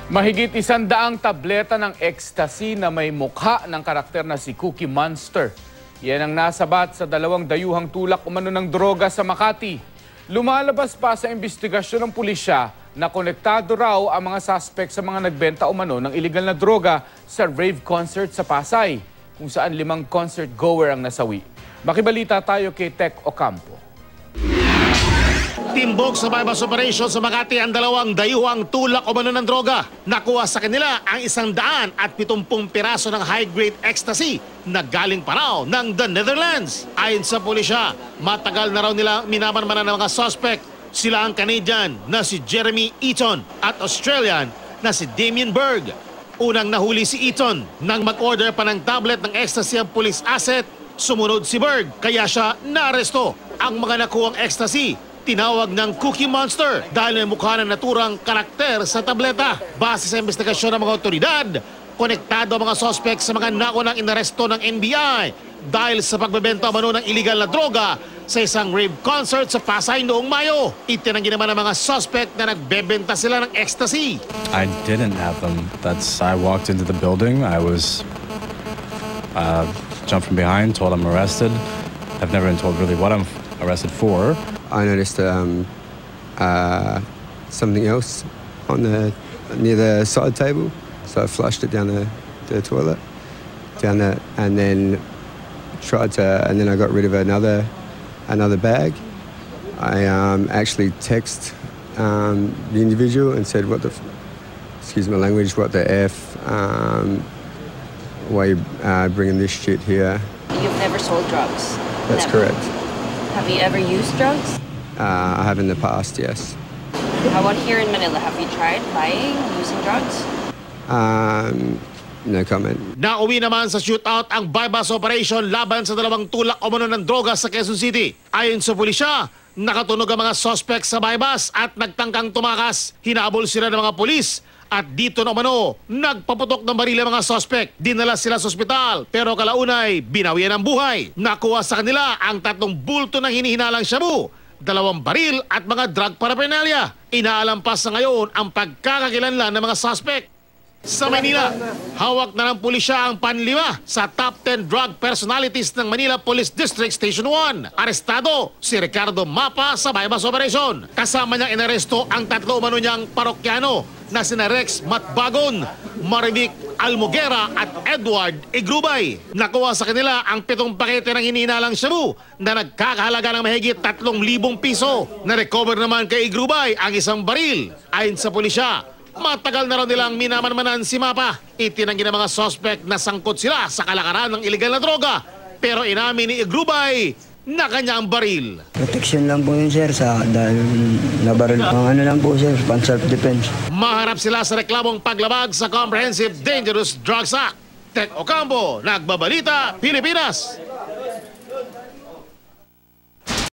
Mahigit 100 tableta ng ecstasy na may mukha ng karakter na si Cookie Monster. Yan ang nasabat sa 2 dayuhang tulak umano ng droga sa Makati. Lumalabas pa sa investigasyon ng pulisya na konektado raw ang mga suspect sa mga nagbenta umano ng illegal na droga sa rave concert sa Pasay, kung saan 5 concert goer ang nasawi. Makibalita tayo kay Tech Ocampo. Timbog sa bypass operation sa Makati ang 2 dayuhang tulak umano ng droga. Nakuha sa kanila ang 170 piraso ng high-grade ecstasy na galing pa raw ng the Netherlands. Ayon sa pulisya, matagal na raw nila minamanmanan ng mga suspect. Sila ang Canadian na si Jeremy Eaton at Australian na si Damien Berg. Unang nahuli si Eaton nang mag-order pa ng tablet ng ecstasy ang police asset. Sumunod si Berg kaya siya naaresto. Ang mga nakuhang ecstasy tinawag ng Cookie Monster dahil may mukha ng naturang karakter sa tableta. Base sa investigasyon ng mga otoridad, konektado ang mga suspect sa mga naunang inaresto ng NBI dahil sa pagbebenta umano ng illegal na droga sa isang rave concert sa Pasay noong Mayo. Itinanggi naman ng mga suspect na nagbebenta sila ng ecstasy. I didn't have them. I walked into the building. I was jumped from behind, told I'm arrested. I've never been told really what I'm arrested for. I noticed something else on near the side table, so I flushed it down the toilet, down there, and then I got rid of another bag. I actually texted the individual and said, excuse my language, what the F, why you bringing this shit here? You've never sold drugs? That's Never. correct. Have you ever used drugs? I have in the past, yes. How about here in Manila? Have you tried buying, using drugs? No comment. Nauwi naman sa shootout ang bypass operation laban sa 2 tulak umano ng droga sa Quezon City. Ayon sa pulisya, nakatunog ang mga suspect sa bypass at nagtangkang tumakas. Hinabol sila ng mga pulis at dito na umano nagpaputok ng baril ang mga suspect. Dinala sila sa ospital pero kalaunay binawian ang buhay. Nakuha sa kanila ang 3 bulto ng hinihinalang shabu, 2 baril at mga drug paraphernalia. Inaalampas sa ngayon ang pagkakakilanlan ng mga suspect. Sa Manila, hawak na ng pulisya ang panlima sa top 10 drug personalities ng Manila Police District Station 1. Arestado si Ricardo Mapa sa bypass operation. Kasama niyang inaresto ang 3 umano niyang parokyano na sina Rex Matbagon, Marivic Almoguera at Edward Igrubay. Nakuha sa kanila ang 7 pakete ng hinihinalang shabu na nagkakahalaga ng mahigit 3,000 piso. Na-recover naman kay Igrubay ang 1 baril. Ayon sa pulisya, matagal na raw nilang minamanmanan si Mapa. Itinanggi ng mga suspect na sangkot sila sa kalakaran ng illegal na droga. Pero inamin ni Igrubay na kanya ang baril. Protection lang po yun, sir, dahil nabaril. Ang lang po, sir, pan self-defense. Maharap sila sa reklamong paglabag sa Comprehensive Dangerous Drugs Act. Tech Ocampo, Nagbabalita, Pilipinas.